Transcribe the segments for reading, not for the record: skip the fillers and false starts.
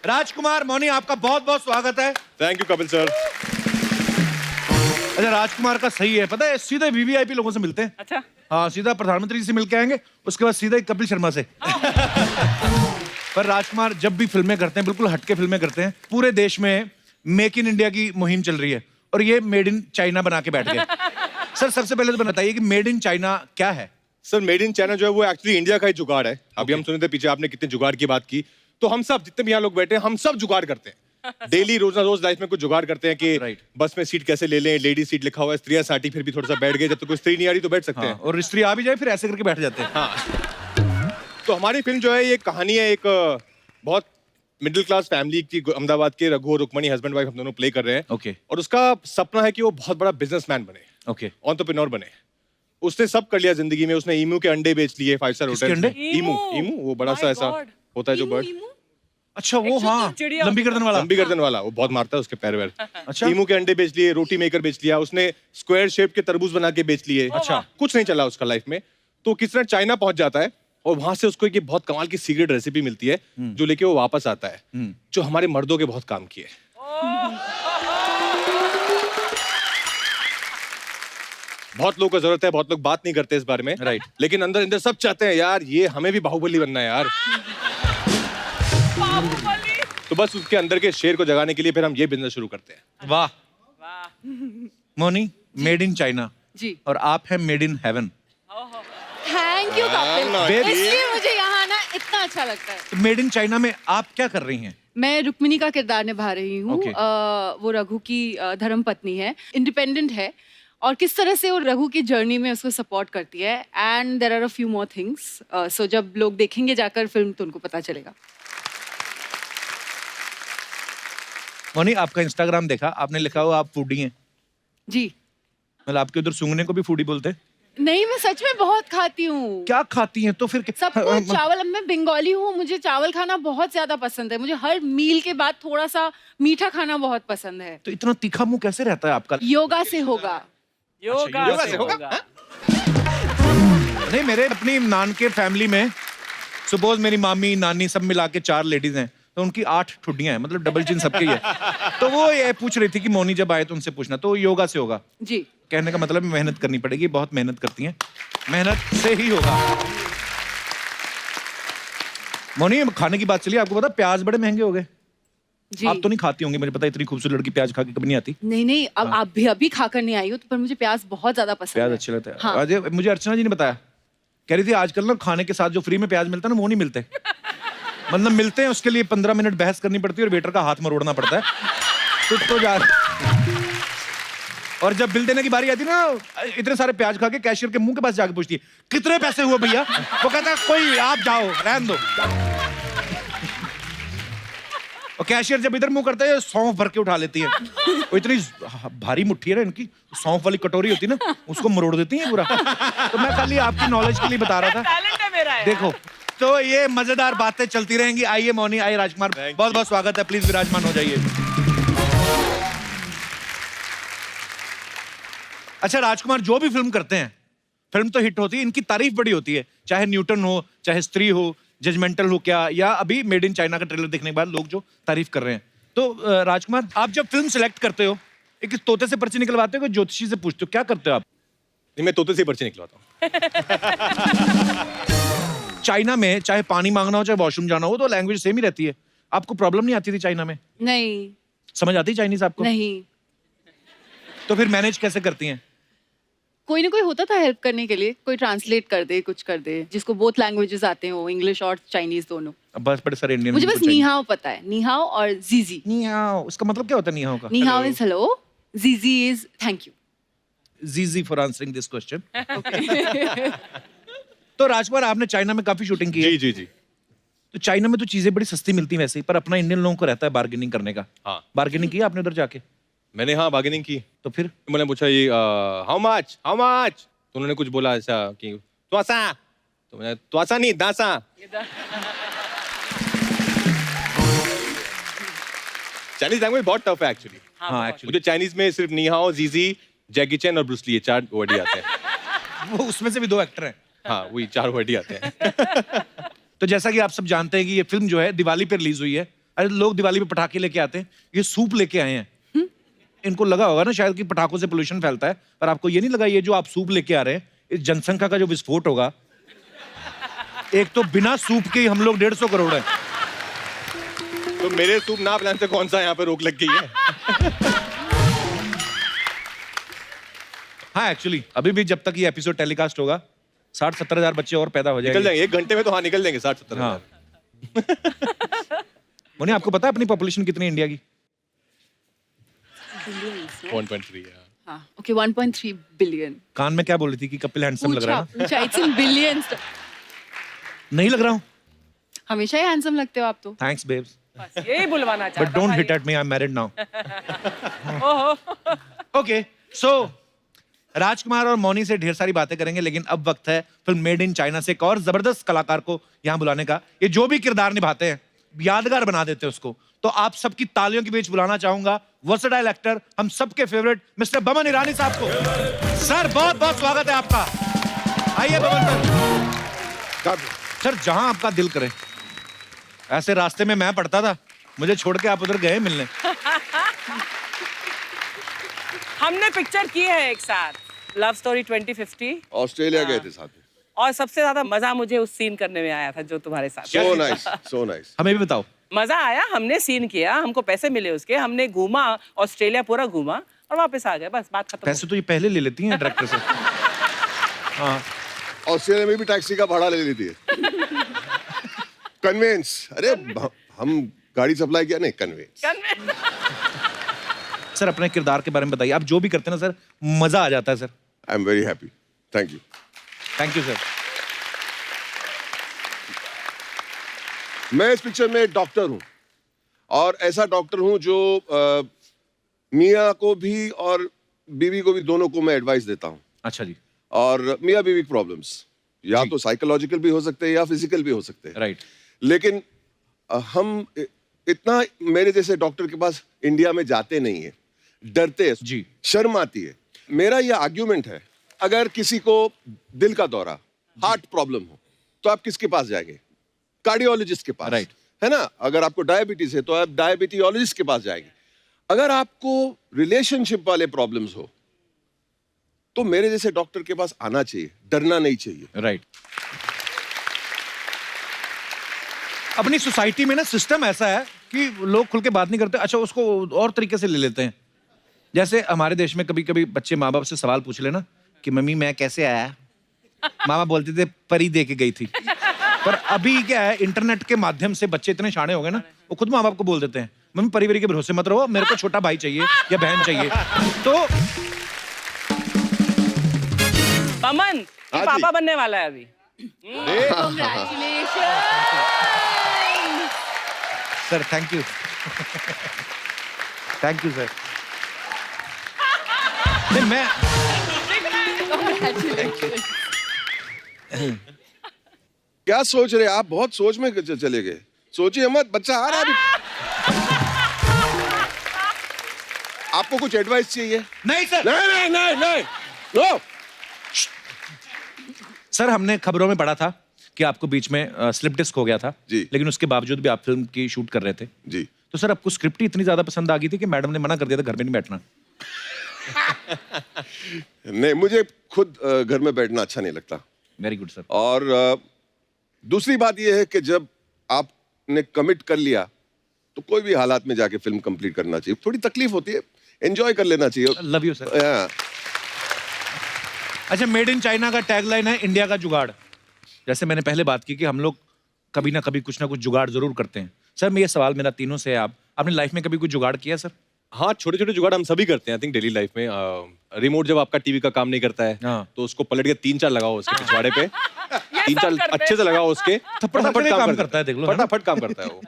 राजकुमार, मौनी, आपका बहुत बहुत स्वागत है। Thank you Kapil sir. अच्छा, राजकुमार का सही है, पता है सीधे वीवीआईपी लोगों से मिलते हैं। अच्छा। हाँ, सीधा प्रधानमंत्री जी से मिलके आएंगे, उसके बाद सीधा ही कपिल शर्मा से। पर राजकुमार जब भी फिल्में करते हैं, बिल्कुल हटके फिल्में करते हैं। पूरे देश में मेक इन इंडिया की मुहिम चल रही है और ये मेड इन चाइना बना के बैठ गए। सर, सबसे पहले तो बताइए कि मेड इन चाइना क्या है? सर मेड इन चाइना जो है वो एक्चुअली इंडिया का ही जुगाड़ है। अभी हम सुने थे पीछे आपने कितने जुगाड़ की बात की, तो हम सब जितने भी यहाँ लोग बैठे हैं हम सब जुगाड़ करते हैं। डेली रोज ना रोज लाइफ में कुछ जुगाड़ करते हैं कि बस में सीट कैसे ले लें, लेडी सीट लिखा हुआ है, स्त्रियां साटी, फिर भी थोड़ा सा बैठ गए, जब तक कोई स्त्री नहीं आ रही तो बैठ सकते हैं। और स्त्री आ भी जाए फिर ऐसे करके बैठ जाते हैं। तो हमारी फिल्म जो है ये कहानी है एक बहुत मिडिल क्लास फैमिली की। अहमदाबाद के रघु और रुक्मणी हस्बैंड वाइफ हम दोनों प्ले कर रहे हैं। ओके। और उसका सपना है कि वो बहुत बड़ा बिजनेसमैन बने, ओके, एंटरप्रेन्योर बने। उसने सब कर लिया जिंदगी में। उसने ईमू के अंडे बेच लिए 5 स्टार किसके होटल अंडे? में। ईमू, ईमू वो बड़ा सा ऐसा होता है जो बर्ड। अच्छा, वो हाँ, लंबी गर्दन वाला। लंबी गर्दन वाला, वो बहुत मारता है, उसके पैर वैर। अच्छा। ईमू के अंडे बेच लिए, रोटी मेकर बेच लिया, उसने स्क्वायर शेप के तरबूज बना के बेच लिए। अच्छा। कुछ नहीं चला उसका लाइफ में। तो किस तरह चाइना पहुंच जाता है और वहां से उसको एक बहुत कमाल की सीक्रेट रेसिपी मिलती है जो लेके वो वापस आता है, जो हमारे मर्दों के बहुत काम की है। बहुत लोगों को जरूरत है, बहुत लोग बात नहीं करते इस बारे में, राइट। लेकिन अंदर अंदर सब चाहते हैं यार ये हमें भी बाहुबली बनना है यार। तो बस उसके अंदर के शेर को जगाने के लिए फिर हम ये बिजनेस शुरू करते हैं। वाह मोनी, मेड इन चाइना जी। और आप हैं made in heaven. Thank you Kapil, baby. इसलिए मुझे यहाँ आना इतना अच्छा लगता है। तो मेड इन चाइना में आप क्या कर रही हैं? मैं रुक्मिणी का किरदार निभा रही हूँ। Okay. वो रघु की धर्म पत्नी है, इंडिपेंडेंट है और किस तरह से वो रघु की जर्नी में उसको सपोर्ट करती है। And there are a few more things, so जब लोग देखेंगे जाकर फिल्म तो उनको पता चलेगा। मोनी, आपका इंस्टाग्राम देखा, आपने लिखा हुआ आप फूडी हैं। जी। मतलब आपके उधर सूंघने को भी फूडी बोलते हैं? नहीं, मैं सच में बहुत खाती हूँ। क्या खाती हैं तो फिर? सबको चावल, अब मैं बंगाली हूँ, मुझे चावल खाना बहुत ज्यादा पसंद है। मुझे हर मील के बाद थोड़ा सा मीठा खाना बहुत पसंद है। तो इतना तीखा मुंह कैसे रहता है आपका? योगा से होगा। योगा से होगा। नहीं, मेरे अपनी नान के फैमिली में सपोज मेरी मामी, नानी सब मिला के 4 लेडीज हैं, तो उनकी 8 ठुड्डियां हैं, मतलब डबल चिन सबके ही है। तो वो ये पूछ रही थी कि मोनी जब आए तो उनसे पूछना, तो योगा से होगा। जी। कहने का मतलब मेहनत करनी पड़ेगी, बहुत मेहनत करती हैं, मेहनत से ही होगा। मोनी, खाने की बात चली, आपको पता प्याज बड़े महंगे हो गए। जी। आप तो नहीं खाती होंगी, मुझे पता है, इतनी खूबसूरत लड़की प्याज खा के कभी नहीं आती। नहीं, अब आप भी अभी खाकर नहीं आई हो, तो पर मुझे प्याज बहुत ज्यादा पसंद प्याज है। अच्छे लगते हैं। हाँ। आज मुझे अर्चना जी ने बताया, कह रही थी आजकल ना खाने के साथ जो फ्री में प्याज मिलता है ना, वो नहीं मिलते। मतलब मिलते हैं, उसके लिए 15 मिनट बहस करनी पड़ती है और वेटर का हाथ मरोड़ना पड़ता है। तो जा और जब बिल देने की बारी आती है ना, इतने सारे प्याज खा के कैशियर के मुंह के पास जाके पूछती है कितने पैसे हुए भैया। वो कहता है कोई आप जाओ, रहने दो। और कैशियर जब इधर मुंह करता है, सौंफ भर के उठा लेती है। वो इतनी भारी मुट्ठी है ना इनकी, सौंफ वाली कटोरी होती है ना, उसको मरोड़ देती है पूरा। तो मैं खाली आपकी नॉलेज के लिए बता रहा था। टैलेंट है मेरा यार। देखो, तो ये मजेदार बातें चलती रहेंगी। आइए मौनी, आइए राजकुमार, बहुत बहुत स्वागत है, प्लीज विराजमान हो जाइए। अच्छा राजकुमार, जो भी फिल्म करते हैं, फिल्म तो हिट होती है, इनकी तारीफ बड़ी होती है, चाहे न्यूटन हो, चाहे स्त्री हो, जजमेंटल हो क्या, या अभी मेड इन चाइना का ट्रेलर देखने के बाद लोग जो तारीफ कर रहे हैं। तो राजकुमार, आप जब फिल्म सिलेक्ट करते हो, एक तोते से पर्ची निकलवाते हो, ज्योतिषी से पूछते हो, क्या करते हो आप? नहीं, मैं तोते से पर्ची निकलवाता हूँ। चाइना में चाहे पानी मांगना हो, चाहे वॉशरूम जाना हो, तो लैंग्वेज सेम ही रहती है। आपको प्रॉब्लम नहीं आती थी चाइना में? नहीं। समझ आती चाइनीज आपको? नहीं। तो फिर मैनेज कैसे करती हैं? कोई ना कोई होता था हेल्प करने के लिए, कोई ट्रांसलेट कर दे, कुछ कर दे, जिसको बोथ लैंग्वेजेस आते हो, इंग्लिश और चाइनीज दोनों। बस बड़े सारे इंडियन। मुझे बस नीहाओ पता है, नीहाओ और जीजी। नीहाओ, उसका मतलब क्या होता है नीहाओ का? नीहाओ इज हेलो, जीजी इज थैंक यू। जीजी फॉर आंसरिंग दिस क्वेश्चन। तो राजकुमार, आपने चाइना में काफी शूटिंग की है। जी जी जी। तो चाइना में तो चीजें बड़ी सस्ती मिलती हैं वैसे ही, पर अपना इंडियन लोगों को रहता है बार्गेनिंग करने का। हाँ। बार्गेनिंग की आपने उधर जाके? मैंने हाँ बार्गेनिंग की। तो फिर मैंने पूछा ये हाउ मच, तो उन्होंने कुछ बोला ऐसा कि त्वासा, तो मैंने त्वासा नहीं दासा। चाइनीज लैंग्वेज बहुत टफ है एक्चुअली। हाँ एक्चुअली मुझे चाइनीज में सिर्फ नीहाओ, जीजी, जैकी चैन और ब्रूस ली, ये 4 वर्ड ही आते हैं। वो उसमें से भी 2 एक्टर हैं। हाँ वही 4 वर्ड ही आते हैं। तो जैसा कि आप सब जानते हैं कि ये फिल्म जो है दिवाली पे रिलीज हुई है, अरे लोग दिवाली पे पटाखे लेके आते हैं, ये सूप लेके आए हैं। इनको लगा होगा ना शायद कि पटाखों से पोल्यूशन फैलता है, पर आपको ये नहीं लगा ये जो आप सूप लेके आ रहे हैं, इस जनसंख्या का जो विस्फोट होगा, एक तो बिना सूप के ही हम लोग 150 करोड़ हैं। तो मेरे सूप ना बनाने से कौन सा यहाँ पे रोक लग गई है? हाँ एक्चुअली अभी भी जब तक ये एपिसोड टेलीकास्ट होगा 60-70 हजार बच्चे और पैदा हो निकल जाएंगे। जाएंगे 1 घंटे में, तो हाँ निकल जाएंगे 60-70 हाँ मुझे आपको पता है अपनी पॉपुलेशन कितनी है इंडिया की? 1.3 हाँ ओके 1.3 बिलियन कान में क्या बोल रही थी कि कपिल हैंडसम लग रहा है ना? पूछा इट्स इन बिलियंस। नहीं लग रहा हूँ। हमेशा ही हैंडसम लगते हो आप तो। थैंक्स बेब्स बस यही बुलवाना चाहता बट डोंट था हिट ये। At me, I am married now. ओहो ओके सो राजकुमार और मौनी से ढेर सारी बातें करेंगे, लेकिन अब वक्त है फिल्म मेड इन चाइना से एक और जबरदस्त कलाकार को यहाँ बुलाने का। ये जो भी किरदार निभाते हैं यादगार बना देते हैं उसको। तो आप सबकी तालियों के बीच बुलाना चाहूंगा वर्सेटाइल एक्टर, हम सबके फेवरेट मिस्टर बमन ईरानी साहब को। सर बहुत बहुत स्वागत है आपका, आइए बमन सर। सर जहां आपका दिल करे। ऐसे रास्ते में मैं पढ़ता था, मुझे छोड़ के आप उधर गए मिलने। हमने पिक्चर की है एक साथ, लव स्टोरी 2050, ऑस्ट्रेलिया गए थे साथ में। और सबसे ज्यादा मजा मुझे उस सीन करने में आया था जो तुम्हारे साथ। So nice, so nice. हमें भी बताओ। मजा आया, हमने सीन किया, हमको पैसे मिले उसके, हमने घूमा, ऑस्ट्रेलिया पूरा घूमा और वापस आ गए, बस बात खत्म। पैसे तो ये पहले ले लेती हैं डायरेक्टर से। हाँ ऑस्ट्रेलिया में भी टैक्सी का भाड़ा ले लेती है। कन्वेंस, अरे हम गाड़ी सप्लाई किया नहीं, कन्वेंस। सर अपने किरदार के बारे में बताइए, आप जो भी करते हैं ना सर मजा आ जाता है sir. I am very happy, thank you. Thank you sir. मैं इस पिक्चर में डॉक्टर हूँ, और ऐसा डॉक्टर हूँ जो मियाँ को भी और बीवी को भी, दोनों को मैं एडवाइस देता हूँ। अच्छा जी। और मियाँ बीवी प्रॉब्लम्स या जी। तो साइकोलॉजिकल भी हो सकते हैं या फिजिकल भी हो सकते हैं। राइट। लेकिन हम इतना मेरे जैसे डॉक्टर के पास इंडिया में जाते नहीं है, डरते हैं जी। शर्म आती है। मेरा ये आर्ग्यूमेंट है, अगर किसी को दिल का दौरा, हार्ट प्रॉब्लम हो, तो आप किसके पास जाएंगे? कार्डियोलॉजिस्ट के पास, Right. है ना? अगर आपको डायबिटीज है तो आप डायबिटीोलॉजिस्ट के पास जाएंगे। अगर आपको रिलेशनशिप वाले प्रॉब्लम्स हो तो मेरे जैसे डॉक्टर के पास आना चाहिए, डरना नहीं चाहिए। राइट। अपनी सोसाइटी में ना सिस्टम ऐसा है कि लोग खुल के बात नहीं करते। अच्छा उसको और तरीके से ले लेते हैं। जैसे हमारे देश में कभी कभी बच्चे माँ बाप से सवाल पूछ लेना कि मम्मी मैं कैसे आया, मामा बोलते थे परी दे के गई थी। पर अभी क्या है, इंटरनेट के माध्यम से बच्चे इतने शाणे हो गए ना, वो खुद माँ बाप को बोल देते हैं मम्मी परी वरी के भरोसे मत रहो, मेरे को छोटा भाई चाहिए या बहन चाहिए। तो बमन ये हाँ जी। पापा बनने वाला है अभी। Sir thank you. Thank you sir. नहीं मैं क्या सोच रहे आप? बहुत सोच में चले गए। सोचिए मत, बच्चा आ रहा है अभी। आपको कुछ एडवाइस चाहिए? नहीं सर। नहीं नहीं नहीं नहीं, नो। सर हमने खबरों में पढ़ा था कि आपको बीच में स्लिप डिस्क हो गया था जी। लेकिन उसके बावजूद भी आप फिल्म की शूट कर रहे थे। जी। तो सर आपको स्क्रिप्ट ही इतनी ज्यादा पसंद आ गई थी कि मैडम ने मना कर दिया था घर में नहीं बैठना। नहीं, मुझे खुद घर में बैठना अच्छा नहीं लगता। Very good sir. और दूसरी बात यह है कि जब आपने कमिट कर लिया तो कोई भी हालात में जाके फिल्म कंप्लीट करना चाहिए। थोड़ी तकलीफ होती है, एंजॉय कर लेना चाहिए। Love you sir. हाँ। अच्छा मेड इन चाइना का टैगलाइन है इंडिया का जुगाड़। जैसे मैंने पहले बात की कि हम लोग कभी ना कभी कुछ ना कुछ जुगाड़ जरूर करते हैं। सर मैं ये सवाल मेरा तीनों से है, आप आपने लाइफ में कभी कुछ जुगाड़ किया सर? हाँ, छोटे छोटे जुगाड़ हम सभी करते हैं आई थिंक डेली लाइफ में। रिमोट जब आपका टीवी का काम नहीं करता है हाँ। तो उसको पलट के 3-4 लगाओ उसके पिछवाड़े पे, सब 3-4 करते अच्छे से लगाओ उसके, थप्पड़ फटाफट काम करता है, देख लो, है ना? फटाफट काम करता है वो।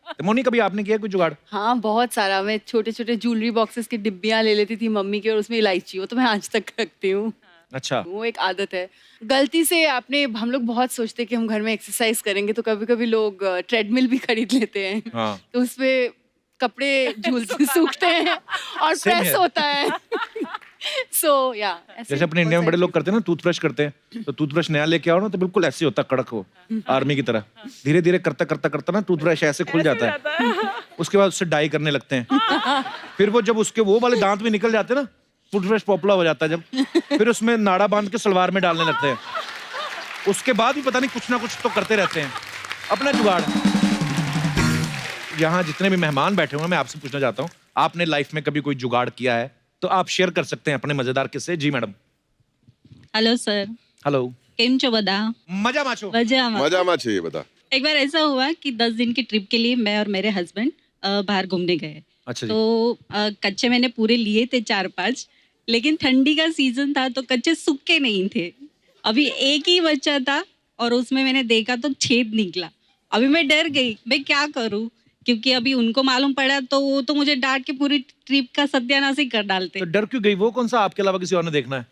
तो मोनी कभी आपने किया कुछ जुगाड़? हाँ बहुत सारा। मैं छोटे छोटे ज्वेलरी बॉक्सेस की डिब्बियां ले लेती थी मम्मी की, और उसमें इलायची, वो तो मैं आज तक रखती हूँ। अच्छा। वो एक आदत है। गलती से आपने, हम लोग बहुत सोचते हैं कि हम घर में एक्सरसाइज करेंगे तो कभी कभी लोग ट्रेडमिल भी खरीद लेते हैं। हाँ। तो उसमें कपड़े सूखते हैं और Same प्रेस here. होता है. So yeah. जैसे अपने इंडिया में बड़े लोग करते हैं ना, टूथब्रश करते हैं, तो टूथब्रश नया लेके आओ ना तो बिल्कुल ऐसे होता है, कड़क हो, आर्मी की तरह. धीरे धीरे करता करता करता ना टूथब्रश ऐसे खुल जाता है. उसके बाद उससे डाई करने लगते हैं. फिर वो जब उसके वो वाले दांत भी निकल जाते हैं ना, टूथब्रश पॉपुलर हो जाता है जब, फिर उसमें नाड़ा बांध के सलवार में डालने लगते हैं. उसके बाद भी पता नहीं कुछ ना कुछ तो करते रहते हैं अपना जुगाड़. यहाँ जितने भी मेहमान बैठे हुए हैं, मैं आपसे पूछना चाहता हूँ, आपने लाइफ में कभी कोई जुगाड़ किया है तो आप शेयर कर सकते हैं अपने मजेदार किस्से. जी मैडम. Hello sir, hello. केम छो बदा? मजा माचो. मजामा चाहिए बता. एक बार ऐसा हुआ कि 10 दिन की ट्रिप के लिए मैं और मेरे हस्बैंड बाहर घूमने गए. अच्छा जी. तो कच्चे मैंने पूरे लिए थे 4-5, लेकिन ठंडी का सीजन था तो कच्चे सूखे नहीं थे. अभी एक ही बच्चा था और उसमें मैंने देखा तो छेद निकला. अभी मैं डर गई, मैं क्या करूं, क्योंकि अभी उनको मालूम पड़ा तो वो तो मुझे डांट के पूरी ट्रिप का सत्यानाश ही कर डालते. तो डर क्यों गई? वो कौन सा आपके अलावा किसी और ने देखना है?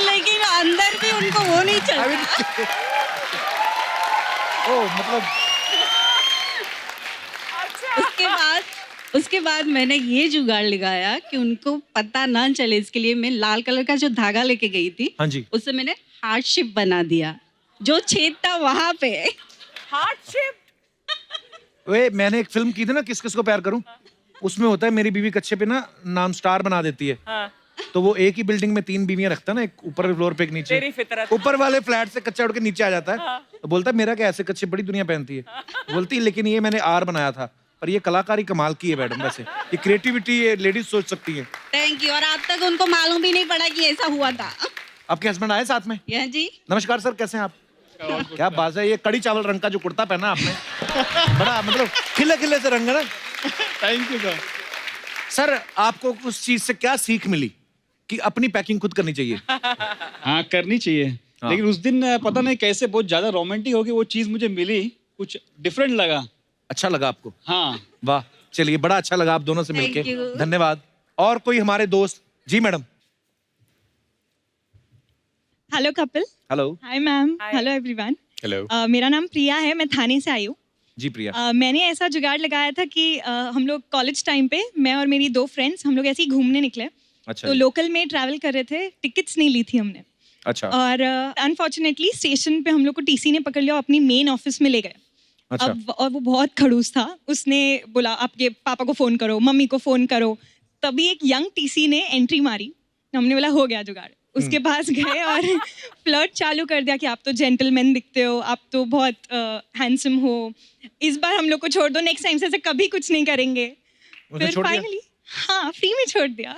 लेकिन अंदर भी उनको वो नहीं चल. ओ मतलब उसके बाद मैंने ये जुगाड़ लगाया कि उनको पता ना चले, इसके लिए मैं लाल कलर का जो धागा लेके गई थी, हाँ जी. उससे मैंने हार्ट शेप बना दिया. जो छेद था वहां पे. हार्डशिप. वे मैंने एक फिल्म की थी ना, किस किस को प्यार करूं, उसमें होता है मेरी बीवी कच्चे पे ना नाम स्टार बना देती है. हाँ. तो वो एक ही बिल्डिंग में 3 बीवियां रखता है ना, एक ऊपर फ्लोर पे एक नीचे. तेरी फितरत. ऊपर वाले फ्लैट से कच्चा उड़ के नीचे आ जाता है. तो बोलता है मेरा क्या, ऐसे कच्चे बड़ी दुनिया पहनती है. बोलती है लेकिन ये मैंने आर बनाया था. पर ये कलाकारी कमाल की है मैडम. वैसे ये क्रिएटिविटी ये लेडीज सोच सकती है. Thank you. और आज तक उनको मालूम भी नहीं पड़ा कि ऐसा हुआ था. आपके हस्बैंड आए साथ में? यह जी. नमस्कार सर, कैसे हैं आप? क्या बात है, ये कड़ी चावल रंग का जो कुर्ता पहना आपने, बड़ा मतलब खिले खिले से रंग है ना. Thank you sir. सर आपको उस चीज से क्या सीख मिली कि अपनी पैकिंग खुद करनी चाहिए? हाँ, करनी चाहिए. लेकिन उस दिन पता नहीं कैसे बहुत ज्यादा रोमांटिक हो गई वो चीज, मुझे मिली, कुछ डिफरेंट लगा. अच्छा लगा आपको? हाँ. वाह, चलिए बड़ा अच्छा लगा आप दोनों से Thank मिलके. you. धन्यवाद. और कोई हमारे दोस्त? जी madam. Hello Kapil. Hello. Hi ma'am. Hi. Hello everyone. Hello. मेरा नाम प्रिया है, मैं थाने से आई हूँ. जी प्रिया. मैंने ऐसा जुगाड़ लगाया था कि हम लोग कॉलेज टाइम पे, मैं और मेरी 2 फ्रेंड्स, हम लोग ऐसे ही घूमने निकले. अच्छा तो जी. लोकल में ट्रैवल कर रहे थे, टिकट्स नहीं ली थी हमने. अच्छा. और अनफॉर्चुनेटली स्टेशन पे हम लोग को टीसी ने पकड़ लिया और अपनी मेन ऑफिस में ले गए. अच्छा. अब और वो बहुत खड़ूस था. उसने बोला आपके पापा को फोन करो, मम्मी को फोन करो. तभी एक यंग टीसी ने एंट्री मारी. हमने बोला हो गया जुगाड़. उसके पास गए और फ्लर्ट चालू कर दिया कि आप तो जेंटलमैन दिखते हो, आप तो बहुत हैंडसम हो, इस बार हम लोग को छोड़ दो, नेक्स्ट टाइम से ऐसे कभी कुछ नहीं करेंगे. उसने फिर छोड़ दिया? फाइनली हाँ फ्री में छोड़ दिया.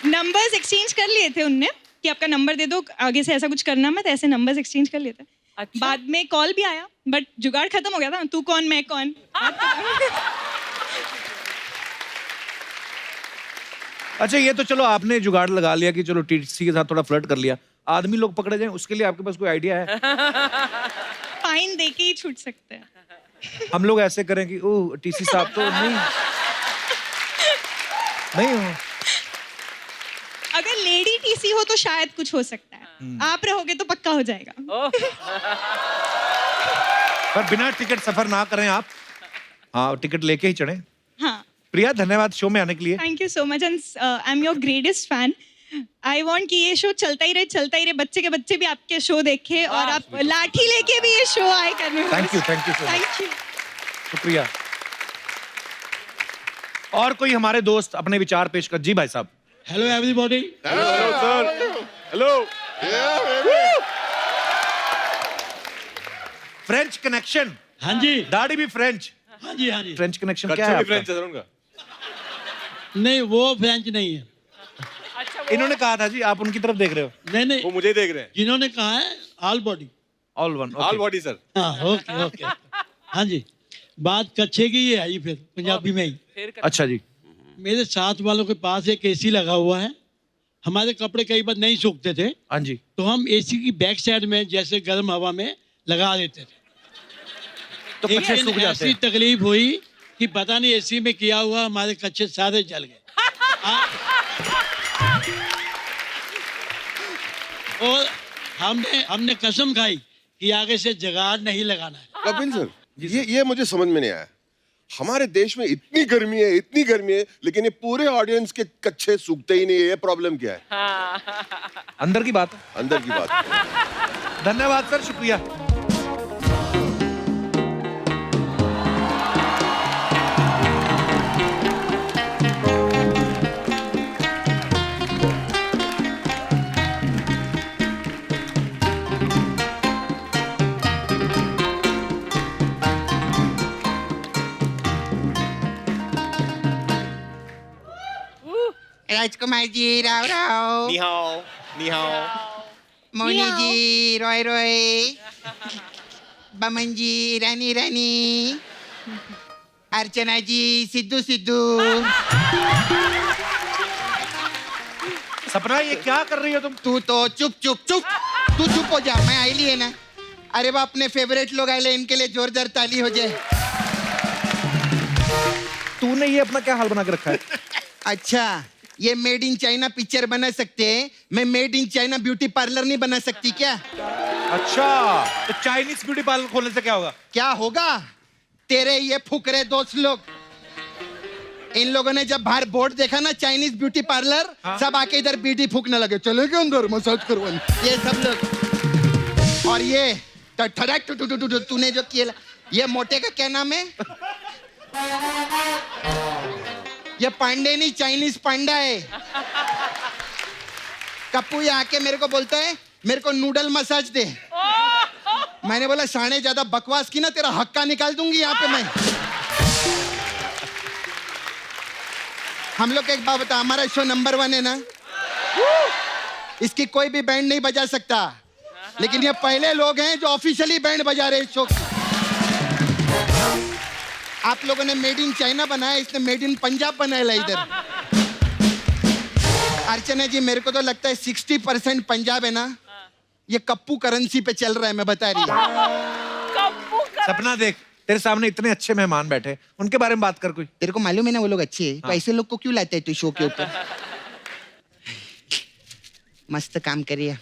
नंबर्स एक्सचेंज कर लिए थे उनने कि आपका नंबर दे दो, आगे से ऐसा कुछ करना मत, ऐसे नंबर्स एक्सचेंज कर लिए थे. अच्छा. बाद में कॉल भी आया बट जुगाड़ खत्म हो गया था. तू कौन मैं कौन. अच्छा, ये तो चलो आपने जुगाड़ लगा लिया कि चलो टीसी के साथ थोड़ा फ्लर्ट कर लिया. आदमी लोग पकड़े जाएं उसके लिए आपके पास कोई आइडिया है? फाइन दे के ही छूट सकते हैं. हम लोग ऐसे करें कि ओह टीसी साहब तो नहीं हो. अगर लेडी टीसी हो तो शायद कुछ हो सकता है. आप रहोगे तो पक्का हो जाएगा. पर बिना टिकट सफर ना करें आप. हाँ, टिकट लेके ही चढ़े. हाँ. प्रिया धन्यवाद शो में आने के लिए. Thank you so much and I am your greatest fan. I want कि ये शो चलता ही रहे. बच्चे के बच्चे भी आपके शो देखे और आप लाठी लेके भी ये शो आए करने. Thank you so much. Thank you. शुक्रिया. और कोई हमारे दोस्त अपने विचार पेश कर. जी भाई साहब. Hello everybody. Hello sir. Hello. French connection. हाँ जी. दाढ़ी भी फ्रेंच. हाँ जी. हाँ जी. फ्रेंच कनेक्शन क्या है कच्चा भी आपका? फ्रेंच है सर उनका. नहीं, वो फ्रेंच नहीं है. इन्होंने कहा था जी, आप उनकी तरफ देख रहे हो. नहीं नहीं, वो मुझे देख रहे हैं. जिन्होंने कहा है all body. All one. All body sir. हाँ, ओके ओके. हाँ जी. बात कच्चे की है ही, फिर पंजाबी में ही. अच्छा जी. मेरे साथ वालों के पास एक एसी लगा हुआ है. हमारे कपड़े कई बार नहीं सूखते थे हाँ जी. तो हम एसी की बैक साइड में जैसे गर्म हवा में लगा देते थे. तो एक कच्चे दिन सूख जाते ऐसी हैं. तकलीफ हुई कि पता नहीं एसी में किया हुआ हमारे कच्चे सारे जल गए. और हमने कसम खाई कि आगे से जुगाड़ नहीं लगाना है। कपिल सर, ये मुझे समझ में नहीं आया। हमारे देश में इतनी गर्मी है, लेकिन ये पूरे ऑडियंस के कच्चे सूखते ही नहीं है। ये प्रॉब्लम क्या है? अंदर की बात है। अंदर की बात है। धन्यवाद सर, शुक्रिया। राजकुमार जी, राव राव, नि हाओ। मोनी जी, रॉय रॉय, बमन जी, रानी रानी, अर्चना जी, सिद्धू सिद्धू। सपना, ये क्या कर रही हो तुम? तू तो चुप चुप चुप, तू चुप हो जा। मैं आई ली है ना। अरे वो अपने फेवरेट लोग आए, इनके लिए जोरदार ताली हो जाए। तूने ये अपना क्या हाल बना के रखा है? अच्छा, ये मेड इन चाइना पिक्चर बना सकते हैं, मैं made in China beauty parlour नहीं बना सकती क्या? अच्छा, तो चाइनीज ब्यूटी पार्लर खोलने से क्या होगा? क्या होगा? तेरे ये फुकरे दोस्त लोग, इन लोगों ने जब बाहर बोर्ड देखा ना चाइनीज ब्यूटी पार्लर, सब आके इधर बीड़ी फूकने लगे, चले गए अंदर मसाज करवाने, ये सब लोग। और ये तूने जो किया, ये मोटे का क्या नाम है? ये पांडे नहीं, चाइनीज पांडा है। कप्पू ये आके मेरे को बोलता है मेरे को नूडल मसाज दे। मैंने बोला शाने ज्यादा बकवास की ना, तेरा हक्का निकाल दूंगी यहाँ पे मैं। हम लोग एक बात बता, हमारा शो नंबर 1 है ना, इसकी कोई भी बैंड नहीं बजा सकता, लेकिन ये पहले लोग हैं जो ऑफिशियली बैंड बजा रहे हैं इस शो की। आप लोगों ने मेड इन चाइना बनाया, इसने मेड इन पंजाब बनाया इधर। अर्चना जी, मेरे को तो लगता है 60% पंजाब है ना, ये कप्पू करेंसी पे चल रहा है, मैं बता रही हूँ। सपना देख, तेरे सामने इतने अच्छे मेहमान बैठे, उनके बारे में बात कर कोई। तेरे को मालूम है ना वो लोग अच्छे हैं, तो ऐसे लोग को क्यों लाते है तू शो के ऊपर? मस्त काम करिए,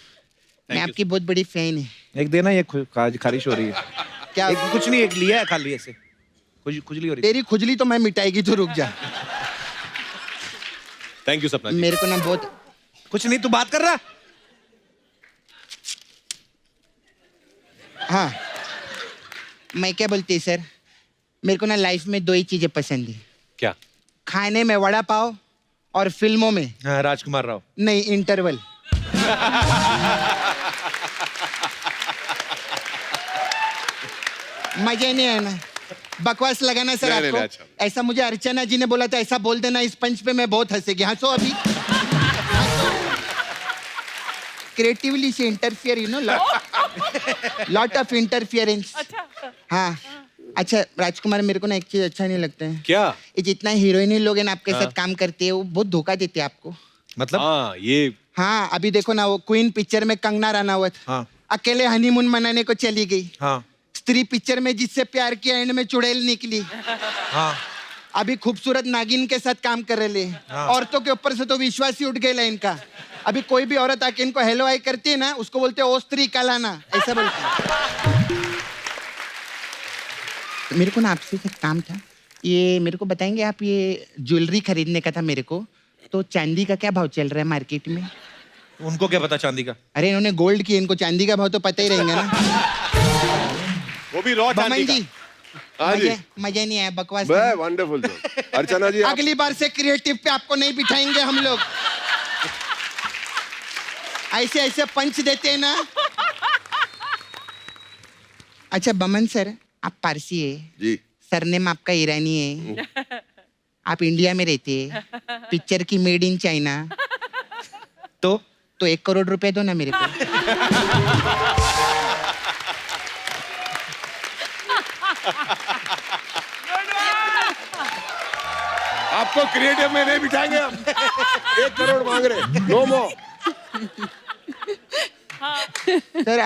मैं आपकी बहुत बड़ी फैन है। एक देना, ये खारिश हो रही है। क्या? कुछ नहीं, एक लिया है खाली ऐसे, खुजली हो रही है। तेरी खुजली तो मैं मिटाएगी, तो रुक जा। थैंक यू सपना जी। मेरे को ना बहुत कुछ नहीं, तू बात कर रहा। हाँ, मैं क्या बोलती सर, मेरे को ना लाइफ में 2 ही चीजें पसंद है। क्या? खाने में वड़ा पाव और फिल्मों में राजकुमार राव। नहीं, इंटरवल। मजे नहीं है ना, बकवास लगाना सर नहीं, आपको। नहीं, अच्छा। ऐसा मुझे अर्चना जी ने बोला था, ऐसा बोल देना इस पंच पे, मैं बहुत हंसेगी। हंसो अभी। क्रिएटिवली से interfere, you know, lot of interference. हाँ, अच्छा राजकुमार, मेरे को ना एक चीज अच्छा नहीं लगता है। क्या? ये जितना हीरोइन लोग हैं ना आपके साथ काम करते हैं, वो बहुत धोखा देते हैं आपको। मतलब? हाँ, ये हाँ, अभी देखो ना, वो क्वीन पिक्चर में कंगना रनावत अकेले हनीमून मनाने को चली गई। स्त्री पिक्चर में जिससे प्यार किया, एंड में चुड़ैल निकली। अभी खूबसूरत नागिन के साथ काम कर रहे हैं। औरतों के ऊपर से तो विश्वास ही उठ गया इनका। अभी कोई भी औरत आके इनको हेलो आई करती है ना, उसको बोलते हैं ओ स्त्री कलाना, ऐसा बोलते हैं। तो मेरे को ना आपसे एक काम था, ये मेरे को बताएंगे आप, ये ज्वेलरी खरीदने का था मेरे को, तो चांदी का क्या भाव चल रहा है मार्केट में? उनको क्या पता चांदी का? अरे इन्होंने गोल्ड की, इनको चांदी का भाव तो पता ही रहेगा ना। वो भी रॉ चांदी बमन जी, हाँ जी, मजा नहीं आया, बकवास। वंडरफुल। अर्चना जी, अगली बार से क्रिएटिव पे आपको नहीं बिठाएंगे हम लोग। ऐसे ऐसे पंच देते हैं ना। अच्छा बमन सर, आप पारसी है जी, सरनेम आपका ईरानी है, आप इंडिया में रहते हैं, पिक्चर की मेड इन चाइना, तो 1 करोड़ रुपए दो ना मेरे को। आपको क्रिएटिव में नहीं बिठाएंगे हम। 1 करोड़ मांग रहे, no more. Sir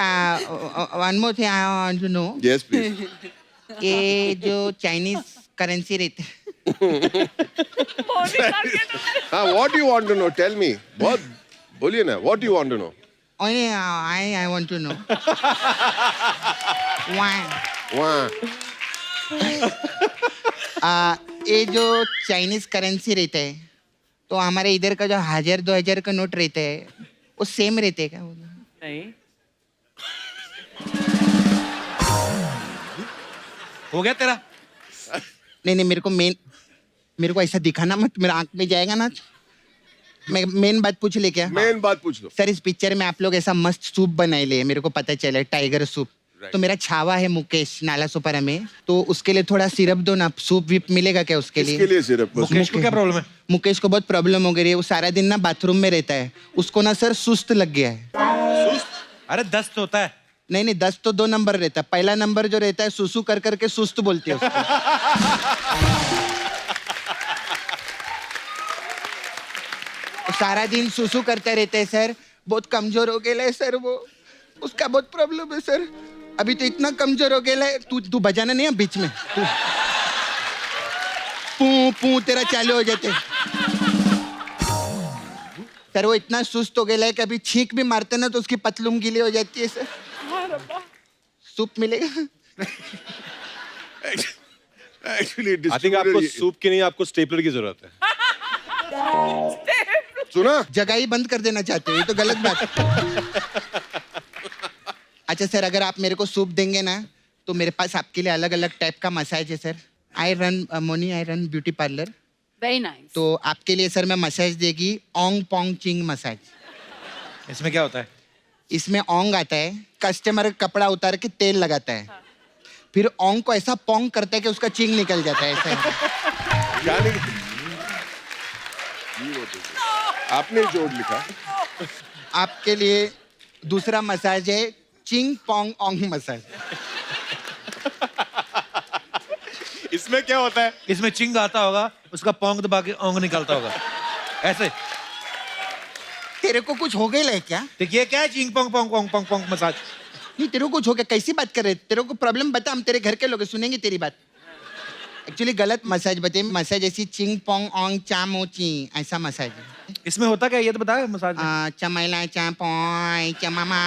one more thing I want to know, yes please. ये जो चाइनीज करेंसी रहते हैं, हाँ, what you want to know, tell me. बहुत बोलिए ना, what you want to know. only I want to know. Why? ये जो चाइनीज करेंसी रहता है तो हमारे इधर का जो 1000-2000 का नोट रहता है वो सेम रहते हैं क्या? नहीं हो गया तेरा? नहीं मेरे को ऐसा दिखाना मत, मेरा आंख में जाएगा ना। मैं मेन बात पूछ ले क्या? मेन बात पूछ लो। सर इस पिक्चर में आप लोग ऐसा मस्त सूप बनाए ले, मेरे को पता चला टाइगर सूप। तो मेरा छावा है मुकेश नाला सुपारा में, तो उसके लिए थोड़ा सिरप दो ना, सूप विप मिलेगा क्या उसके लिए? इसके लिए सिर्फ मुकेश को क्या प्रॉब्लम है? मुकेश को बहुत प्रॉब्लम हो गई है, वो सारा दिन ना बाथरूम में रहता है, उसको ना सर सुस्त लग गया है। अरे दस्त होता है। नहीं 10 तो 2 नंबर रहता है, पहला नंबर जो रहता है सुसु कर करके सुस्त बोलते हैं उसको। वो सारा दिन सुसु करते रहते हैं सर, बहुत कमजोर हो गया है सर वो, उसका बहुत प्रॉब्लम है सर। अभी तो इतना कमजोर हो गया है, तू बजाना नहीं है बीच में, पू पू तेरा चालू हो जाते सर। वो इतना सुस्त हो गया है कि अभी छींक भी मारते ना तो उसकी पतलूम गीली हो जाती है सर। सूप मिलेगा? एक्चुअली आई थिंक आपको सूप की नहीं, आपको स्टेपलर की जरूरत है। सुना? जगह ही बंद कर देना चाहते हो, ये तो गलत बात है। अच्छा सर, अगर आप मेरे को सूप देंगे ना तो मेरे पास आपके लिए अलग अलग टाइप का मसाज है sir. I run beauty parlour. Very nice. तो आपके लिए सर मैं मसाज देगी ओंग पोंग चिंग मसाज। इसमें क्या होता है? इसमें ओंग आता है, कस्टमर कपड़ा उतार के तेल लगाता है, फिर ओंग को ऐसा पोंग करता है कि उसका चिंग निकल जाता है ऐसा। यानी आपने जोड़ लिखा। आपके लिए दूसरा मसाज है चिंग पोंग ओंग मसाज। इसमें क्या होता है? इसमें चिंग आता होगा, उसका पोंग दबा के ओंग निकलता होगा ऐसे। तेरे को कुछ हो गया है क्या? तो ये क्या है चिंग पोंग पोंग पोंग पोंग पोंग मसाज? नहीं तेरे को कुछ हो गया, कैसी बात कर रहे? तेरे को प्रॉब्लम बता, हम तेरे घर के लोग सुनेंगे तेरी बात। एक्चुअली गलत मसाज बते, मसाज ऐसी चिंग पोंग ओंग चा मो ची ऐसा मसाज है। इसमें होता क्या ये तो बता मसाज में? चमैला चा पोय चमामा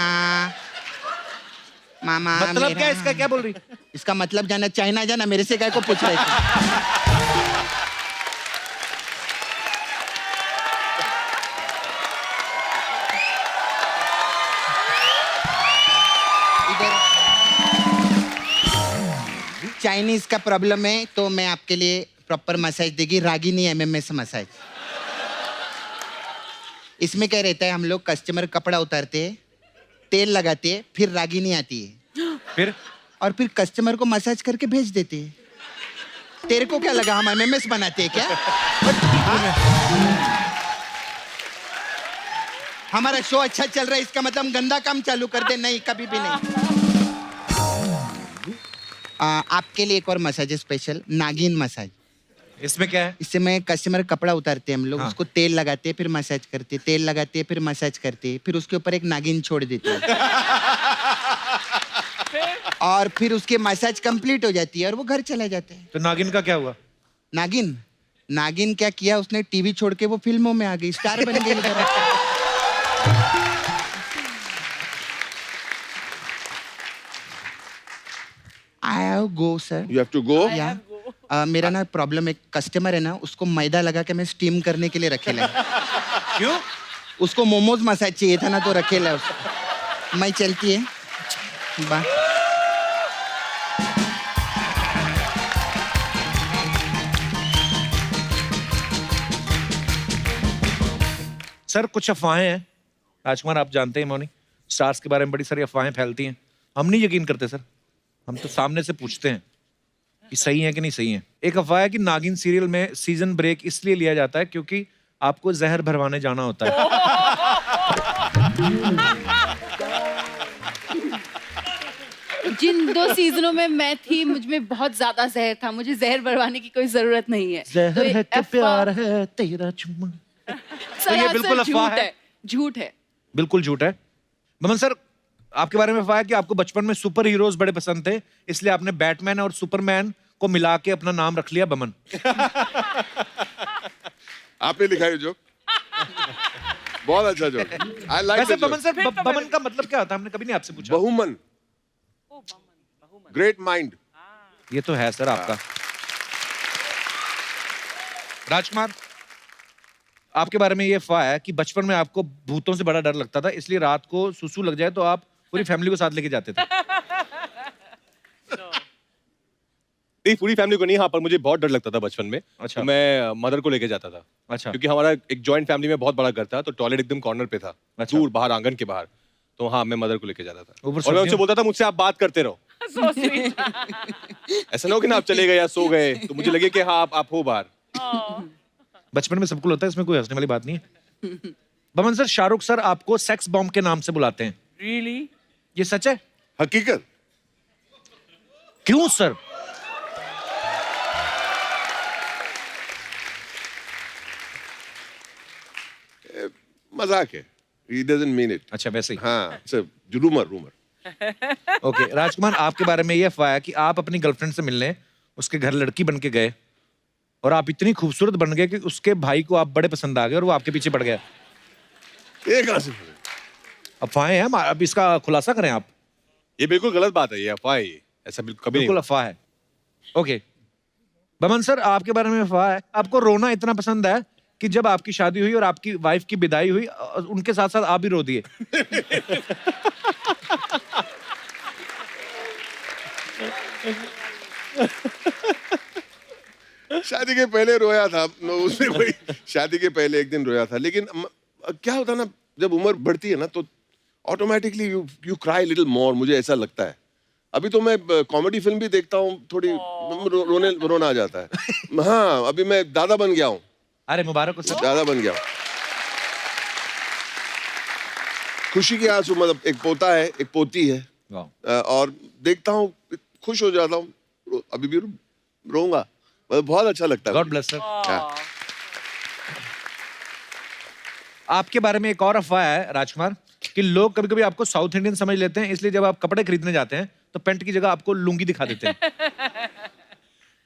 मामा। मतलब मेरा- क्या इसका, क्या बोल रही? इसका मतलब जाना चाइना जाना, मेरे से क्या को पूछ रहे थे? चाइनीज का प्रॉब्लम है तो मैं आपके लिए प्रॉपर मसाज देगी, रागिनी एमएमएस मसाज। इसमें क्या रहता है, हम लोग कस्टमर कपड़ा उतारते हैं, तेल लगाते हैं, फिर रागिनी आती है, फिर कस्टमर को मसाज करके भेज देते हैं। तेरे को क्या लगा हम एमएमएस बनाते हैं क्या? हाँ? हमारा शो अच्छा चल रहा है इसका मतलब हम गंदा काम चालू कर दे? नहीं, कभी भी नहीं। आपके लिए एक और मसाज है स्पेशल, नागिन मसाज। इसमें क्या है? इससे मैं कस्टमर कपड़ा उतारते हैं हम लोग, उसको तेल लगाते हैं, फिर मसाज करते, तेल लगाते हैं, फिर मसाज करते, फिर उसके ऊपर एक नागिन छोड़ देते हैं और फिर उसके मसाज कंप्लीट हो जाती है और वो घर चला जाता है। तो नागिन का क्या हुआ? नागिन क्या किया उसने, टीवी छोड़ के वो फिल्मों में आ गई, स्टार बन गई। I have go sir. You have to go. या मेरा ना प्रॉब्लम है, कस्टमर है ना उसको मैदा लगा के मैं स्टीम करने के लिए रखेला है। क्यों? उसको मोमोज मसाज चाहिए था ना तो रखेला है उसको। मैं चलती है बा। सर कुछ अफवाहें हैं राजकुमार, आप जानते हैं मोनी, स्टार्स के बारे में बड़ी सारी अफवाहें फैलती हैं, हम नहीं यकीन करते सर, हम तो सामने से पूछते हैं कि सही है कि नहीं सही है। एक अफवाह है कि नागिन सीरियल में सीजन ब्रेक इसलिए लिया जाता है क्योंकि आपको जहर भरवाने जाना होता है। जिन 2 सीजनों में मैं थी मुझ में बहुत ज्यादा जहर था, मुझे जहर भरवाने की कोई जरूरत नहीं है। जहर तो है कि प्यार है तेरा चुम्मा। तो ये बिल्कुल अफवाह है, झूठ है। बिल्कुल झूठ है। ममन सर, आपके बारे में अफवाह है कि आपको बचपन में सुपर हीरोज बड़े पसंद थे, इसलिए आपने बैटमैन और सुपरमैन को मिला के अपना नाम रख लिया बमन। आपने लिखा है जो बहुत अच्छा जोक, आई लाइक वैसे बमन सर, बमन का मतलब क्या होता है? हमने कभी नहीं आपसे पूछा। बहुमन, ग्रेट माइंड। ये तो है सर आपका। राजकुमार, आपके बारे में ये अफवाह है कि बचपन में आपको भूतों से बड़ा डर लगता था, इसलिए रात को सुसु लग जाए तो आप पूरी फैमिली को साथ लेके जाते थे। नहीं, पूरी फैमिली को नहीं, हाँ, पर मुझे बहुत डर लगता था बचपन में। अच्छा। तो मैं मदर को लेके जाता था। अच्छा। क्योंकि हमारा एक जॉइंट फैमिली में बहुत बड़ा घर था, तो टॉयलेट एकदम कॉर्नर पे था, अच्छा। दूर बाहर, आंगन के बाहर। तो हाँ, मैं मदर को लेके जाता था। ऊपर और मैं सर्दियों- उनसे बोलता था, मुझसे आप बात करते रहो। So sweet. ऐसा ना हो कि ना आप चले गए या सो गए, तो मुझे लगे कि हाँ आप हो बाहर। बचपन में सबको होता है, इसमें कोई हंसने वाली बात नहीं है। बमन सर, शाहरुख सर आपको सेक्स बॉम्ब के नाम से बुलाते हैं, Really? ये सच है? हकीकत। क्यों सर? मजाक है, he doesn't mean it। अच्छा, वैसे ही। हाँ, it's a rumor। ओके, राजकुमार, आपके बारे में ये अफवाह है कि आप अपनी गर्लफ्रेंड से मिलने उसके घर लड़की बन के गए और आप इतनी खूबसूरत बन गए कि उसके भाई को आप बड़े पसंद आ गए और वो आपके पीछे पड़ गया। ये कहाँ से बोले? अफवाहें हैं, अब इसका खुलासा करें आप। ये बिल्कुल गलत बात है, ये अफवाह है, ये ऐसा बिल्कुल कभी बिल्कुल नहीं। अफवाह है। ओके, बमन सर, आपके बारे में अफवाह है आपको रोना इतना पसंद है कि जब आपकी शादी हुई और आपकी वाइफ की विदाई हुई, उनके साथ साथ आप भी रो दिए। शादी के पहले रोया था, उसमें कोई शादी के पहले एक दिन रोया था, लेकिन क्या होता है ना, जब उम्र बढ़ती है ना तो automatically you cry little more, मुझे ऐसा लगता है। अभी तो मैं कॉमेडी फिल्म भी देखता हूँ, थोड़ी रोना आ जाता है। हाँ, अभी मैं दादा बन गया हूँ। अरे मुबारक हो सर। दादा बन गया हूँ। खुशी के आंसू, मतलब एक पोता है, एक पोती है, और देखता हूँ खुश हो जाता हूँ, अभी भी रोऊंगा, मतलब बहुत अच्छा लगता है। God bless sir. हाँ। आपके बारे में एक और अफवाह है राजकुमार कि लोग कभी कभी आपको साउथ इंडियन समझ लेते हैं, इसलिए जब आप कपड़े खरीदने जाते हैं तो पेंट की जगह आपको लुंगी दिखा देते हैं।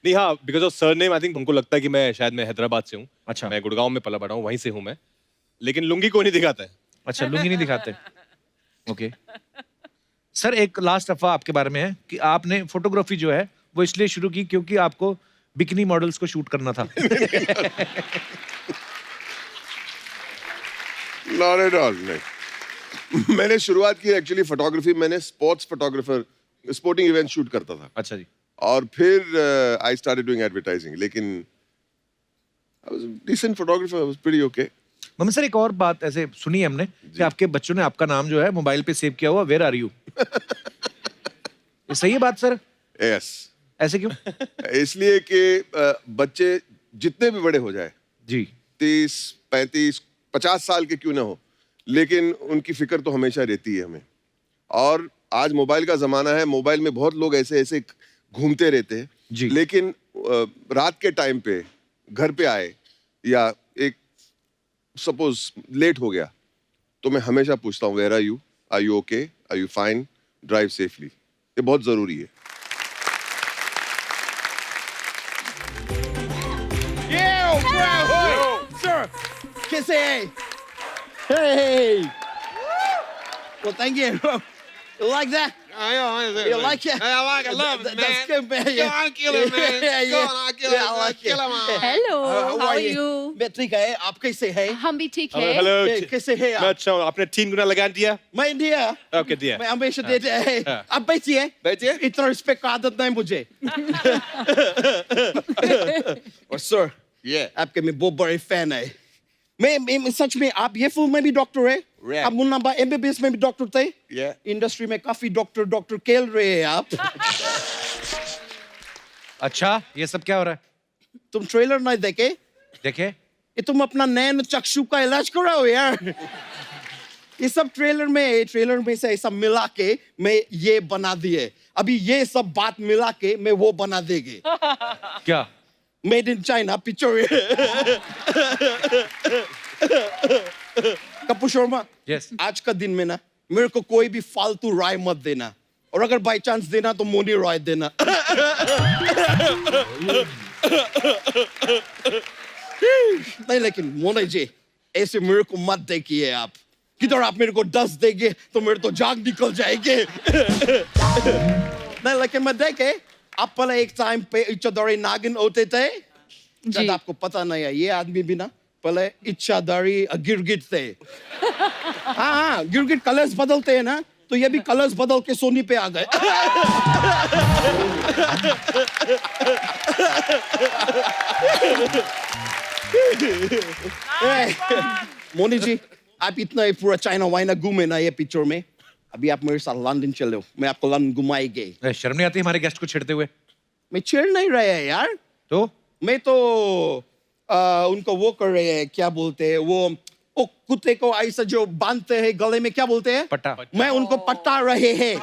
नहीं, हाँ, because of surname I think उनको लगता है कि मैं शायद हैदराबाद से हूँ। अच्छा। मैं गुड़गांव में पला बड़ा हूँ, वहीं से हूँ मैं, लेकिन लुंगी कोई नहीं दिखाता है। अच्छा, लुंगी नहीं दिखाते। ओके सर, एक लास्ट अफवाह आपके बारे में है कि आपने फोटोग्राफी जो है वो इसलिए शुरू की क्योंकि आपको बिकनी मॉडल्स को शूट करना था। Not at all, नहीं। मैंने शुरुआत की एक्चुअली फोटोग्राफी, मैंने sports photographer, sporting event shoot करता था। अच्छा जी। और फिर आई स्टार्टेड डूइंग एडवर्टाइजिंग, लेकिन I was decent photographer, I was pretty okay. Mummy sir, एक और बात ऐसे सुनी है हमने कि आपके बच्चों ने आपका नाम जो है मोबाइल पे सेव किया हुआ, वेयर आर यू। ये सही है बात सर? यस। ऐसे क्यों? इसलिए कि बच्चे जितने भी बड़े हो जाए, जी, 30, 35, 50 साल के क्यों ना हो, लेकिन उनकी फिक्र तो हमेशा रहती है हमें। और आज मोबाइल का जमाना है, मोबाइल में बहुत लोग ऐसे ऐसे घूमते रहते हैं जी। लेकिन रात के टाइम पे घर पे आए या एक सपोज लेट हो गया तो मैं हमेशा पूछता हूँ, where are you okay, are you fine, drive safely. ये बहुत जरूरी है। Sir, kiss it. Hey. Well, thank you. You like that? You like it? I like it. Love it, man. That's good, man. Go on, kill it, man. Yeah, Go on, kill it. I like Kill it. him, man. Hello, How how are are you? You? मैं ठीक है, आप कैसे हैं? हम भी ठीक है। हेलो, कैसे हैं मैं आप? अच्छा हूँ। आपने 3 गुना लगा दिया। मैं इंडिया। ओके, दिया। मैं हमेशा देते हैं। हाँ। आप बैठिए। बैठिए। इतना रिस्पेक्ट का आदत नहीं मुझे। और सर, आपके मैं बहुत बड़े फैन है। मैं सच में, आप ये फिल्म में भी डॉक्टर है? आप मुन्ना भाई MBBS में भी डॉक्टर थे? इंडस्ट्री में काफी डॉक्टर खेल रहे हैं आप। अच्छा, ये सब क्या हो रहा है? तुम ट्रेलर नहीं देखे? देखे? ये तुम अपना नैन चक्षु का इलाज कराओ यार। ये सब ट्रेलर में से ऐसा मिला के मैं ये बना दिए। अभी ये सब बात मिला के मैं वो बना देंगे। क्या? Made in China picture. Kapoor Sharma, yes. आज का दिन में ना मेरे को कोई भी फालतू राय मत देना, और अगर बाय चांस देना तो मोनी राय देना। नहीं, लेकिन मोनी जी, ऐसे मेरे को मत देखिए आप, किधर आप मेरे को 10 देंगे तो मेरे तो जाग निकल जाएंगे। नहीं लेकिन मैं देखे आप पहले एक टाइम पे इच्छाधारी नागिन होते थे, शायद आपको पता नहीं है, ये आदमी भी ना पहले इच्छाधारी गिरगिट थे। हाँ गिरगिट कलर्स बदलते हैं ना, तो ये भी कलर्स बदल के सोनी पे आ गए। मोनी जी आप इतना ही पूरा चाइना वाइना घूमे ना ये पिक्चर में, अभी आप मेरे साथ लंदन चलो, मैं आपको लंदन घुमाएंगे। शर्म नहीं आती हमारे गेस्ट को छेड़ते हुए? मैं छेड़ नहीं रहा है यार, तो मैं तो उनको वो कर रहे हैं, क्या बोलते हैं वो कुत्ते को ऐसा जो बांधते हैं गले में, क्या बोलते हैं? पट्टा। मैं उनको पट्टा रहे हैं।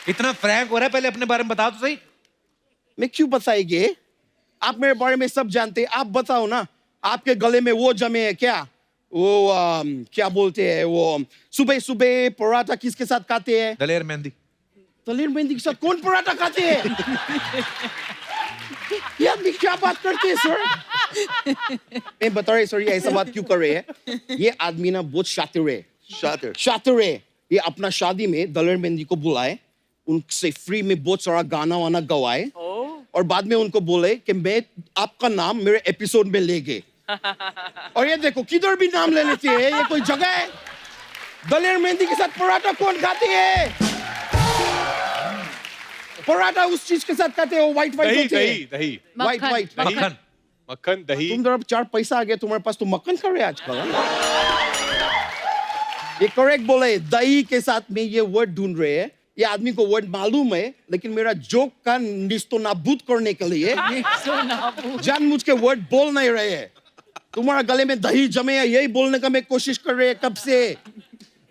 इतना फ्रैंक हो रहा है, पहले अपने बारे में बताओ तो सही। मैं क्यों बताएंगे? आप मेरे बारे में सब जानते हैं, आप बताओ ना, आपके गले में वो जमे है क्या? वो क्या बोलते हैं वो सुबह सुबह पराठा किसके साथ खाते हैं? दलेर मेहंदी। दलेर मेहंदी के साथ कौन पराठा खाते हैं? ये आदमी क्या बात करते हैं सर? मैं बता रहे सर, ये ऐसा बात क्यों कर रहे हैं? ये आदमी ना बहुत शातिर है, शातिर है। ये अपना शादी में दलेर मेहंदी को बुलाए, उनसे फ्री में बहुत सारा गाना वाना गवाए, और बाद में उनको बोले कि मैं आपका नाम मेरे एपिसोड में ले गए। और ये देखो किधर भी नाम ले लेते हैं, ये कोई जगह है? दलेर मेहंदी के साथ पराठा कौन खाते हैं? पराठा उस चीज के साथ खाते हो व्हाइट दही होते दही हैं। दही व्हाइट व्हाइट मक्खन। मक्खन दही। तुम तरफ 4 पैसा आ गया तुम्हारे पास तो मक्खन खा रहे आजकल। ये करेक्ट बोले, दही के साथ में ये वर्ड ढूंढ रहे हैं। ये आदमी को वर्ड मालूम है, लेकिन मेरा जोक का निस्तो नाबूद करने के लिए जानबूझ के वर्ड बोल नहीं रहे हैं। तुम्हारा गले में दही जमे है, यही बोलने का मैं कोशिश कर रहे हैं कब से।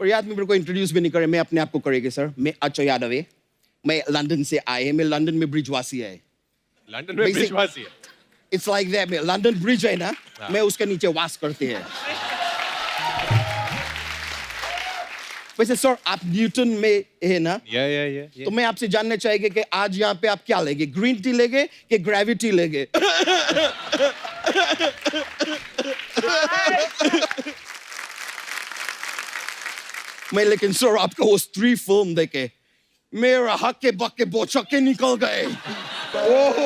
और ये आदमी मेरे को इंट्रोड्यूस भी नहीं करे, मैं अपने आप को करेंगे सर। मैं अजय यादव है, मैं लंदन से आए, मैं लंदन में ब्रिजवासी है। लंदन में ब्रिजवासी है। It's like that, London bridge है ना, मैं उसके नीचे वास करते हैं। वैसे सर आप न्यूटन में है ना, या तो मैं आपसे जानना चाहेंगे कि आज यहाँ पे आप क्या लेंगे, ग्रीन टी लेंगे कि ग्रेविटी लेंगे? मैं लेकिन सर आपका वो स्त्री फिल्म देखे मेरा हक्के बक्के बोचक्के निकल गए। ओह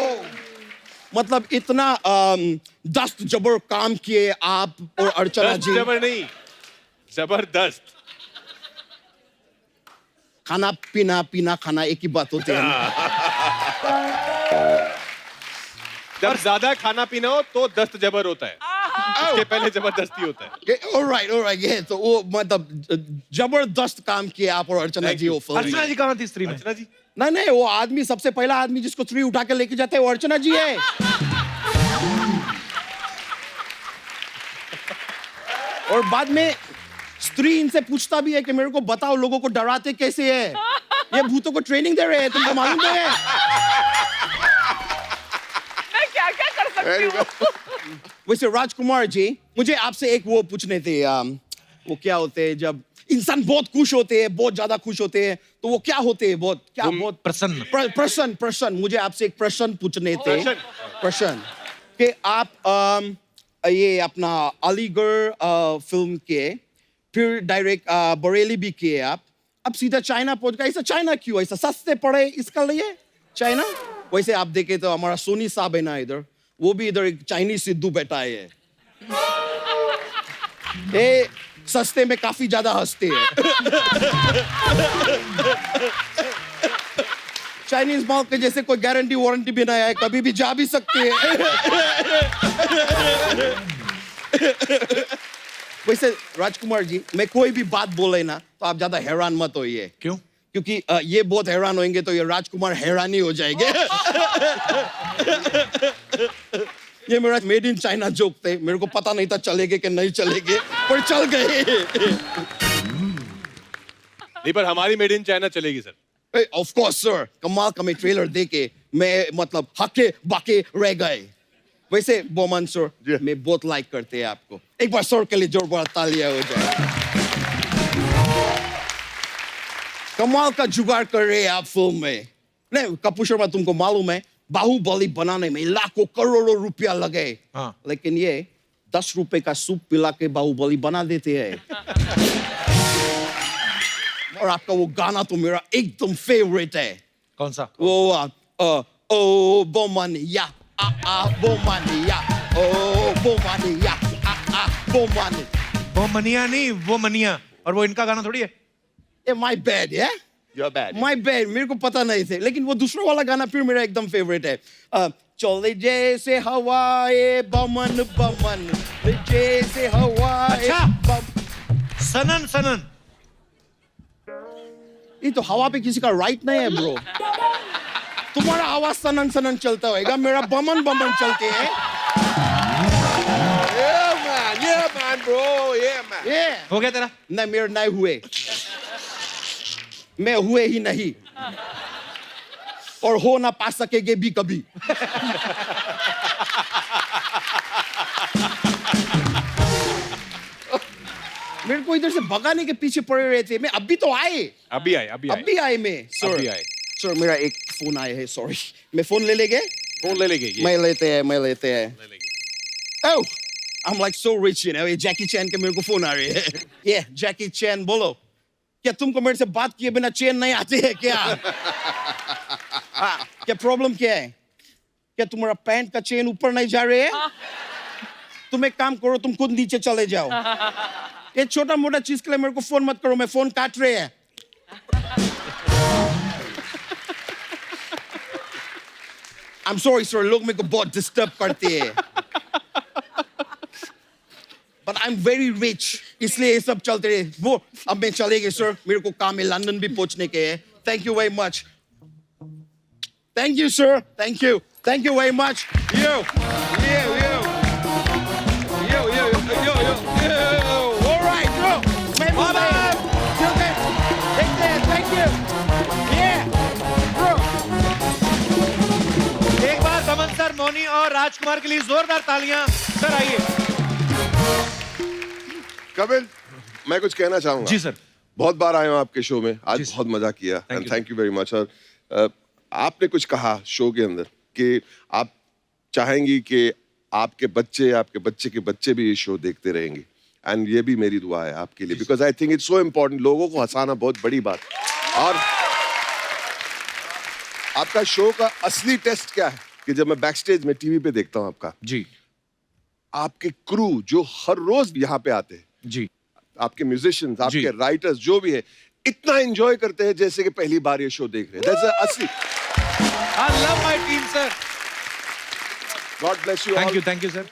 मतलब इतना दस्त जबर काम किए आप और अर्चना जी। जबर नहीं, जबरदस्त। खाना पीना खाना एक ही बात होती है ना? जब ज्यादा खाना पीना हो तो दस्त जबर होता है, उसके पहले जबरदस्ती होता है। ऑलराइट ये तो वो मतलब जबरदस्त काम किए आप और अर्चना जी। वो अर्चना जी कहाँ थी स्त्री में? अर्चना जी नहीं वो आदमी, सबसे पहला आदमी जिसको स्त्री उठा के लेके जाते हैं वो अर्चना जी है। और बाद में स्त्री इनसे पूछता भी है कि मेरे को बताओ लोगों को डराते कैसे है, ये भूतों को ट्रेनिंग दे रहे हैं, तुमको मालूम नहीं है? मैं क्या क्या कर सकती हूँ? वैसे राजकुमार जी मुझे आपसे एक वो पूछने थे, वो क्या होते हैं जब इंसान बहुत खुश होते हैं, बहुत ज्यादा खुश होते हैं, तो वो क्या होते हैं? बहुत प्रसन्न। प्रसन्न। मुझे आपसे एक प्रश्न पूछने थे। प्रश्न कि आप ये अपना अलीगढ़ फिल्म के फिर डायरेक्ट बरेली भी किए आप, अब सीधा चाइना पहुंच गए। ऐसा चाइना क्यों? ऐसा सस्ते पड़े इसका लिए चाइना? वैसे आप देखे तो हमारा सोनी साहब है ना इधर, वो भी इधर एक चाइनीज सिद्धू बैठा है। ये सस्ते में काफी ज्यादा हंसते हैं। चाइनीज माल के जैसे कोई गारंटी वारंटी भी नहीं है, कभी भी जा भी सकते हैं। वैसे राजकुमार जी मैं कोई भी बात बोले ना तो आप ज्यादा हैरान मत होइए। क्यों? क्योंकि ये बहुत हैरान होंगे तो ये राजकुमार हैरानी हो जाएंगे। ये मेरा मेड इन चाइना जोक थे, मेरे को पता नहीं था चलेंगे कि नहीं चलेंगे, पर चल गए। नहीं पर हमारी मेड इन चाइना चलेगी सर। ऑफ कोर्स सर, कमाल का मैं ट्रेलर देके मैं मतलब हके बाके रह गए। वैसे बोमन सर मैं बहुत लाइक करते हैं आपको, एक बार सर के लिए जोर बड़ा तालियां हो जाए। कमाल का जुगाड़ कर रहे हैं आप फिल्म में। नहीं कपूर शर्मा तुमको मालूम है बाहुबली बनाने में लाखों करोड़ों रुपया लगे, हाँ। लेकिन ये 10 रुपए का सूप पिला के बाहुबली बना देते हैं। और आपका वो गाना तो मेरा एकदम फेवरेट है। कौन सा? वो ओ बोमानिया बोमानिया ओ बोमानिया बोमानी। वो मनिया नहीं, वो मनिया, और वो इनका गाना थोड़ी है। ए माय बैड है, You're bad. माय बैड, मेरे को पता नहीं थे, लेकिन वो दूसरा वाला गाना फिर मेरा एकदम फेवरेट है। चले जैसे हवाए बमन बमन, जैसे हवाए अच्छा। सनन सनन। ये तो हवा पे किसी का राइट नहीं है ब्रो। तुम्हारा आवाज सनन सनन चलता होगा, मेरा बमन बमन चलते हैं। Yeah, man, bro. Yeah, man. ये हो गया तेरा? नहीं, मेरे नहीं हुए, मैं हुए ही नहीं, और हो ना पा सकेंगे भी कभी। मेरे को इधर से भगाने के पीछे पड़े रहे थे, मैं अभी तो आए, अभी आए मैं सर। अभी आए। सर मेरा एक फोन आया है, सॉरी, मैं फोन ले लेंगे। फोन ले लेंगे ये। मैं लेते हैं। Oh, I'm like so rich, you know. ये जैकी चैन के मेरे को फोन आ रही है। ये जैकी चैन, बोलो, क्या तुमको मेरे से बात किए बिना चैन नहीं आती है क्या? क्या प्रॉब्लम क्या है? क्या तुम्हारा पैंट का चेन ऊपर नहीं जा रही है? तुम एक काम करो, तुम खुद नीचे चले जाओ। ये छोटा मोटा चीज के लिए मेरे को फोन मत करो, मैं फोन काट रहे हैं। I'm sorry sir, लोग मेरे को बहुत डिस्टर्ब करते हैं। But I'm very rich, इसलिए ये सब चलते रहे। वो अब मैं चलेंगे सर, मेरे को काम है, लंदन भी पहुंचने के है। Thank you very much. Thank you sir, thank you very much. You. All right, bro. मैं चलते हैं, देखते हैं, thank you. Yeah, bro. एक बार दमन सर, मौनी और राजकुमार के लिए जोरदार तालियां। सर आइए। कपिल, मैं कुछ कहना चाहूंगा। जी सर। बहुत बार आया हूँ आपके शो में, आज जी सर। बहुत मजा किया, Thank and you. Thank you very much. और आपने कुछ कहा शो के अंदर कि आप चाहेंगी कि आपके बच्चे के बच्चे भी ये शो देखते रहेंगे, एंड ये भी मेरी दुआ है आपके लिए, because I think it's so important. लोगों को हंसाना बहुत बड़ी बात। और आपका शो का असली टेस्ट क्या है कि जब मैं बैक स्टेज में टीवी पे देखता हूँ आपका, जी आपके क्रू जो हर रोज यहाँ पे आते हैं, जी, आपके म्यूजिशियंस, आपके राइटर्स जो भी है, इतना एंजॉय करते हैं जैसे कि पहली बार ये शो देख रहे हैं। That's the असली। I love my team, sir. God bless you all. Thank you, sir.